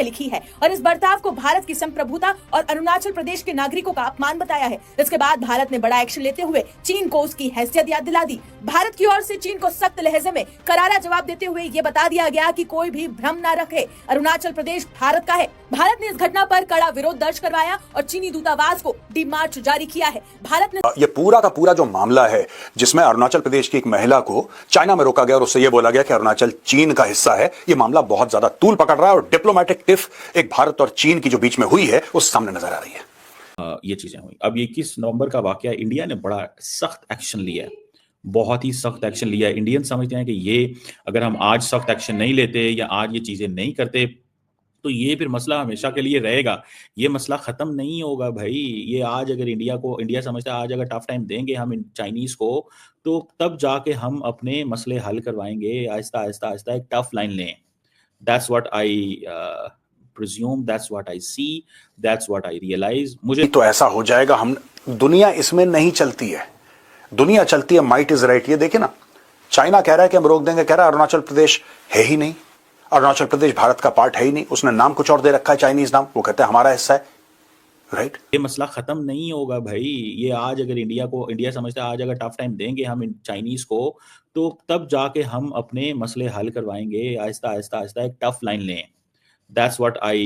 में लिखी है और इस बर्ताव को भारत की संप्रभुता और अरुणाचल प्रदेश के नागरिकों का अपमान बताया है। इसके बाद भारत ने बड़ा एक्शन लेते हुए चीन को उसकी हैसियत याद दिला दी। भारत की ओर से चीन को सख्त लहजे में करारा जवाब देते हुए ये बता दिया गया कि कोई भी भ्रम न रखे, अरुणाचल प्रदेश भारत का है। भारत ने इस घटना पर कड़ा विरोध दर्ज करवाया और चीनी दूतावास को डीमार्च जारी किया है। भारत ने ये पूरा का पूरा जो मामला है जिसमें अरुणाचल प्रदेश की एक महिला को चाइना में रोका गया और उससे ये बोला गया कि अरुणाचल चीन का हिस्सा है, ये मामला बहुत ज्यादा तूल पकड़ रहा है और डिप्लोमेटिक टिफ एक भारत और चीन की जो बीच में हुई है उस सामने नजर आ रही है। ये चीजें हुई। अब 21 नवंबर का वाकया, इंडिया ने बड़ा सख्त एक्शन लिया है, बहुत ही सख्त एक्शन लिया है। इंडियन समझते हैं कि ये अगर हम आज सख्त एक्शन नहीं लेते या आज ये चीजें नहीं करते तो ये फिर मसला हमेशा के लिए रहेगा, ये मसला खत्म नहीं होगा भाई। ये आज अगर इंडिया समझता है आज अगर टफ टाइम देंगे हम चाइनीज को तो तब जाके हम अपने मसले हल करवाएंगे। आहिस्ता आहिस्ता आहिस्ता एक टफ लाइन लें। That's what I presume, that's what I see, that's what I realize। मुझे तो ऐसा हो जाएगा, हम दुनिया इसमें नहीं चलती है, दुनिया चलती है माइट इज राइट। ये देखिए ना, चाइना कह रहा है कि हम रोक देंगे, कह रहा है अरुणाचल प्रदेश है ही नहीं, अरुणाचल प्रदेश भारत का पार्ट है ही नहीं, उसने नाम कुछ और दे रखा है, चाइनीज नाम, वो कहते हैं हमारा हिस्सा है, राइट। ये मसला खत्म नहीं होगा भाई। ये आज अगर इंडिया समझता है आज अगर टफ टाइम देंगे हम चाइनीज को तो तब जाके हम अपने मसले हल करवाएंगे। आहिस्ता आहिस्ता आहिस्ता एक टफ लाइन लें। That's what I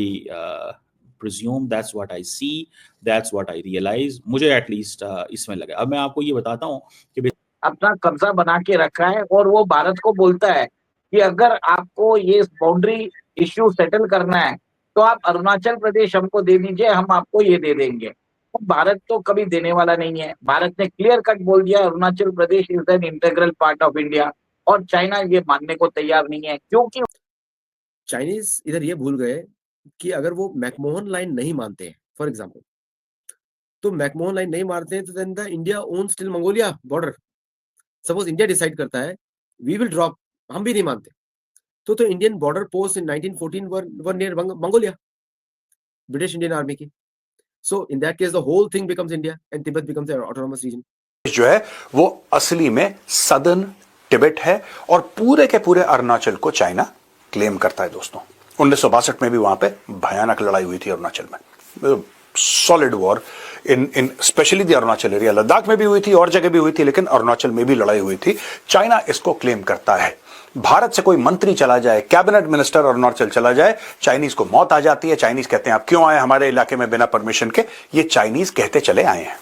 presume, that's what I see, that's what I realize। मुझे एटलीस्ट इसमें लगा। अब मैं आपको ये बताता हूँ कि अपना कब्जा बना के रखा है और वो भारत को बोलता है कि अगर आपको ये बाउंड्री इश्यू सेटल करना है तो आप अरुणाचल प्रदेश हमको दे दीजिए, हम आपको ये दे देंगे। तो भारत तो कभी देने वाला नहीं है। भारत ने क्लियर कट बोल दिया Arunachal Pradesh is an integral part of India, और चाइना ये मानने को तैयार नहीं है, क्योंकि चाइनीज इधर ये भूल गए कि अगर वो मैकमोहन लाइन नहीं मानते हैं, फॉर एग्जांपल, तो मैकमोहन लाइन नहीं मानते हैं तो then the India own still Mongolia border. Suppose India decide करता है वी विल ड्रॉप, हम भी नहीं मानते, तो Indian border post in 1914 were near Mongolia, British Indian army की। So in that case the whole thing becomes India and Tibet becomes an autonomous region. जो है वो असली में सदर्न तिब्बत है और पूरे के पूरे अरुणाचल को चाइना क्लेम करता है। दोस्तों 1962 में भी वहां पे भयानक लड़ाई हुई थी अरुणाचल में, solid war in specially the Arunachal area. Ladakh में भी हुई थी और जगह भी हुई थी, लेकिन अरुणाचल में भी लड़ाई हुई थी। चाइना इसको क्लेम करता है। भारत से कोई मंत्री चला जाए, कैबिनेट मिनिस्टर अरुणाचल चला जाए, चाइनीज को मौत आ जाती है। चाइनीज कहते हैं आप क्यों आए हमारे इलाके में बिना परमिशन के, ये चाइनीज कहते चले आए हैं।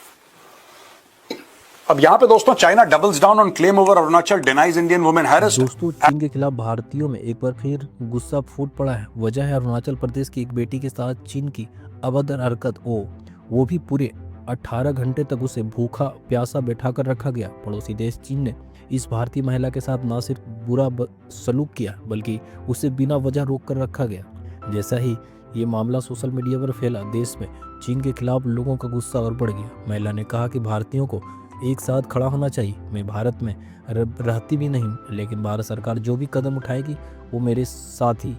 अब यहां पे दोस्तों China doubles down on claim over Arunachal, denies Indian women harassed. दोस्तों चीन के खिलाफ भारतीयों में एक बार फिर गुस्सा फूट पड़ा है। वजह है अरुणाचल प्रदेश की एक बेटी के साथ चीन की अभद्र हरकत। वो भी पूरे 18 घंटे तक उसे भूखा प्यासा बैठा कर रखा गया। पड़ोसी देश चीन ने इस भारतीय महिला के साथ न सिर्फ बुरा सलूक किया बल्कि उसे बिना वजह रोक कर रखा गया। जैसा ही ये मामला सोशल मीडिया पर फैला, देश में चीन के खिलाफ लोगों का गुस्सा और बढ़ गया। महिला ने कहा कि भारतीयों को एक साथ खड़ा होना चाहिए। मैं भारत में रहती भी नहीं, लेकिन भारत सरकार जो भी कदम उठाएगी वो मेरे साथ ही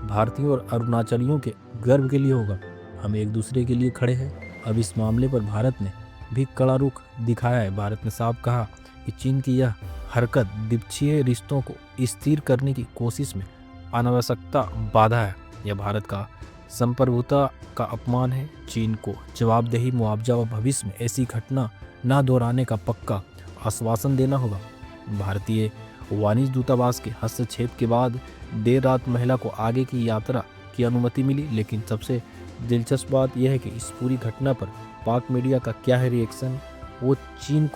भारतीयों और अरुणाचलियों के गर्व के लिए होगा। हम एक दूसरे के लिए खड़े हैं। अब इस मामले पर भारत ने भी कड़ा रुख दिखाया है। भारत ने साफ कहा कि चीन की यह हरकत द्विपक्षीय रिश्तों को स्थिर करने की कोशिश में अनावश्यकता बाधा है। यह भारत का संप्रभुता का अपमान है। चीन को जवाबदेही, मुआवजा व भविष्य में ऐसी घटना ना दोहराने का पक्का आश्वासन देना होगा। भारतीय वाणिज्य दूतावास के हस्तक्षेप के बाद देर रात महिला को आगे की यात्रा की अनुमति मिली, लेकिन सबसे दिलचस्प बात यह है कि इस पूरी घटना पर पाक मीडिया का क्या है रिएक्शन। वो चीन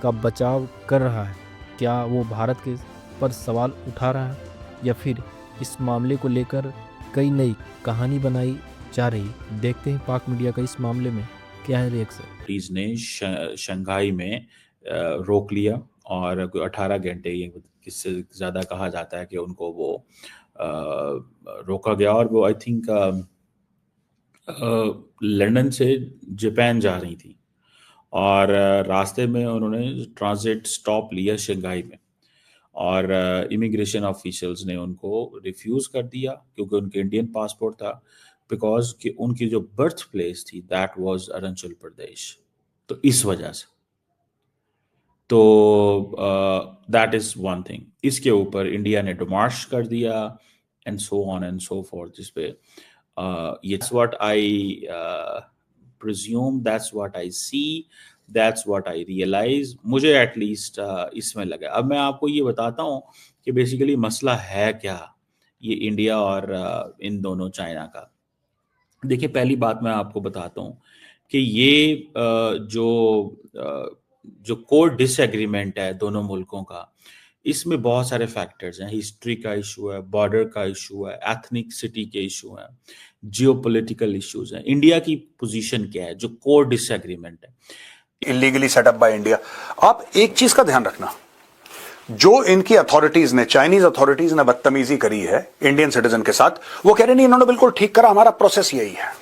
का बचाव कर रहा है, क्या वो भारत के पर सवाल उठा रहा है, या फिर इस मामले को लेकर कई नई कहानी बनाई जा रही। देखते हैं पाक मीडिया का इस मामले में क्या है रिएक्शन। पुलिस ने शंघाई में रोक लिया और 18 घंटे, इससे ज़्यादा कहा जाता है कि उनको वो रोका गया। और वो आई थिंक लंदन से जापान जा रही थी और रास्ते में उन्होंने ट्रांजिट स्टॉप लिया शंघाई में और इमिग्रेशन ऑफिशियल्स ने उनको रिफ्यूज़ कर दिया क्योंकि उनके इंडियन पासपोर्ट था, बिकॉज कि उनकी जो बर्थ प्लेस थी दैट वाज अरुणाचल प्रदेश। तो इस वजह से तो दैट इज़ वन थिंग। इसके ऊपर इंडिया ने डिमार्श कर दिया and so on and so fourth, जिस पे That's what I presume, that's what I see, that's what I realize. मुझे एटलीस्ट इसमें लगा। अब मैं आपको ये बताता हूँ कि बेसिकली मसला है क्या ये इंडिया और इन दोनों चाइना का। देखिए, पहली बात मैं आपको बताता हूँ कि ये जो कोर डिसएग्रीमेंट है दोनों मुल्कों का, इसमें बहुत सारे फैक्टर्स हैं। हिस्ट्री का इशू है, बॉर्डर का इशू है, एथनिसिटी के इशू हैं, जियोपॉलिटिकल इश्यूज हैं। इंडिया की पोजीशन क्या है जो कोर डिसएग्रीमेंट है? Illegally setup by India. आप एक चीज का ध्यान रखना, जो इनकी अथॉरिटीज ने, चाइनीज अथॉरिटीज ने बदतमीजी करी है इंडियन सिटीजन के साथ, वो कह रहे नहीं इन्होंने बिल्कुल ठीक करा, हमारा प्रोसेस यही है,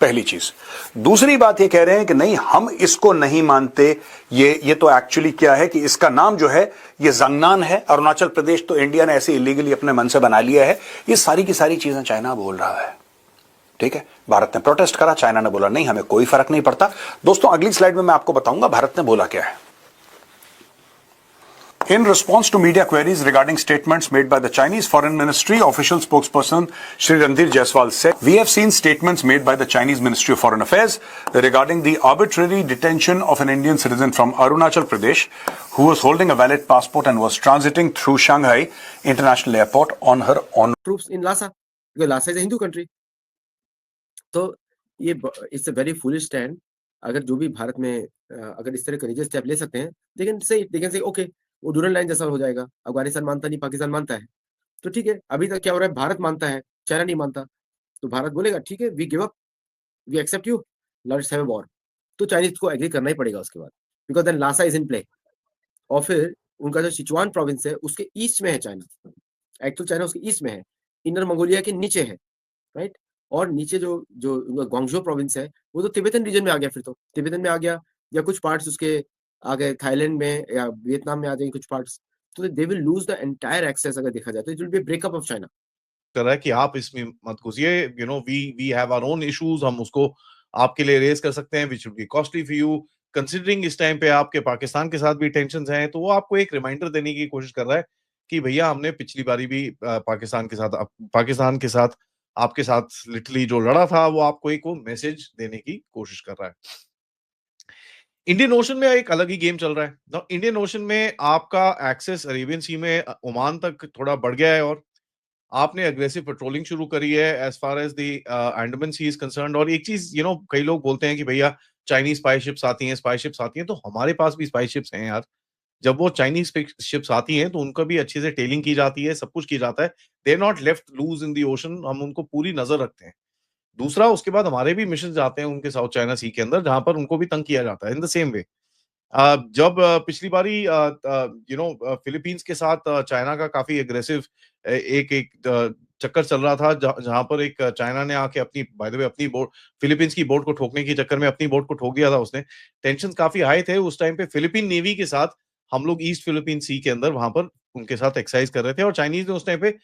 पहली चीज। दूसरी बात ये कह रहे हैं कि नहीं हम इसको नहीं मानते, ये तो एक्चुअली क्या है कि इसका नाम जो है ये जंगनान है, अरुणाचल प्रदेश तो इंडिया ने ऐसे इलीगली अपने मन से बना लिया है। ये सारी की सारी चीजें चाइना बोल रहा है, ठीक है। भारत ने प्रोटेस्ट करा, चाइना ने बोला नहीं हमें कोई फर्क नहीं पड़ता। दोस्तों अगली स्लाइड में मैं आपको बताऊंगा भारत ने बोला क्या है। In response to media queries regarding statements made by the Chinese Foreign Ministry, official spokesperson Shri Randhir Jaiswal said, "We have seen statements made by the Chinese Ministry of Foreign Affairs regarding the arbitrary detention of an Indian citizen from Arunachal Pradesh who was holding a valid passport and was transiting through Shanghai International Airport on her own." Troops in Lhasa, because Lhasa is a Hindu country. तो ये it's a very foolish stand. अगर जो भी भारत में अगर इस तरह courageous step ले सकते हैं, दे कैन से ओके, वो डूरल लाइन जैसा हो जाएगा। अफगानिस्तान मानता नहीं, पाकिस्तान मानता है, तो ठीक है। अभी तक क्या हो रहा है, भारत मानता है, चाइना नहीं मानता। तो भारत बोलेगा ठीक है, we give up, we accept you, let's have a war. तो चाइनीज को एग्री करना ही पड़ेगा उसके बाद, because then Lhasa is in play. और फिर उनका जो सिचुआन प्रोविंस है उसके ईस्ट में है चाइना, एक्चुअल चाइना उसके ईस्ट में है, इनर मंगोलिया के नीचे है, राइट। और नीचे जो ग्वांगझो प्रोविंस है वो तो तिब्बतन रीजन में आ गया, फिर तो तिब्बतन में आ गया, या कुछ पार्ट्स उसके आ गए थाईलैंड में या वियतनाम में आ जाएंगे कुछ पार्ट्स। तो they will lose the entire access. अगर देखा जाए तो it will be breakup of China. कर रहा है कि आप इसमें मत घुसिए, you know we have our own issues, हम उसको आपके लिए रेज कर सकते हैं, which would be costly for you, considering इस टाइम पे आपके पाकिस्तान के साथ भी टेंशंस हैं। तो वो आपको एक रिमाइंडर देने की कोशिश कर रहा है कि भैया हमने पिछली बारी भी पाकिस्तान के साथ आपके साथ लिटरली जो लड़ा था, वो आपको एक वो मैसेज देने की कोशिश कर रहा है। इंडियन ओशन में एक अलग ही गेम चल रहा है ना। इंडियन ओशन में आपका एक्सेस अरेबियन सी में ओमान तक थोड़ा बढ़ गया है, और आपने अग्रेसिव पेट्रोलिंग शुरू करी है as far as the Andaman sea is concerned. और एक चीज कई लोग बोलते हैं कि भैया चाइनीज स्पाई शिप्स आती हैं, तो हमारे पास भी स्पाई शिप्स हैं यार। जब वो चाइनीज शिप्स आती हैं तो उनका भी अच्छे से टेलिंग की जाती है, सब कुछ की जाता है। They are not left loose in the ocean, हम उनको पूरी नजर रखते हैं। दूसरा, उसके बाद हमारे भी मिशन जाते हैं उनके साउथ चाइना सी के अंदर, जहां पर उनको भी तंग किया जाता है इन द सेम वे। जब पिछली बारी फिलीपींस के साथ चाइना का काफी एग्रेसिव एक चक्कर चल रहा था, जहां पर एक चाइना ने आके अपनी बोट, फिलीपींस की बोट को ठोकने के चक्कर में अपनी बोट को ठोक दिया था उसने। टेंशन काफी हाई थे उस टाइम पे। फिलीपीन नेवी के साथ हम लोग ईस्ट फिलीपीन सी के अंदर वहां पर उनके साथ एक्सरसाइज कर रहे थे, और चाइनीज ने उस टाइम पे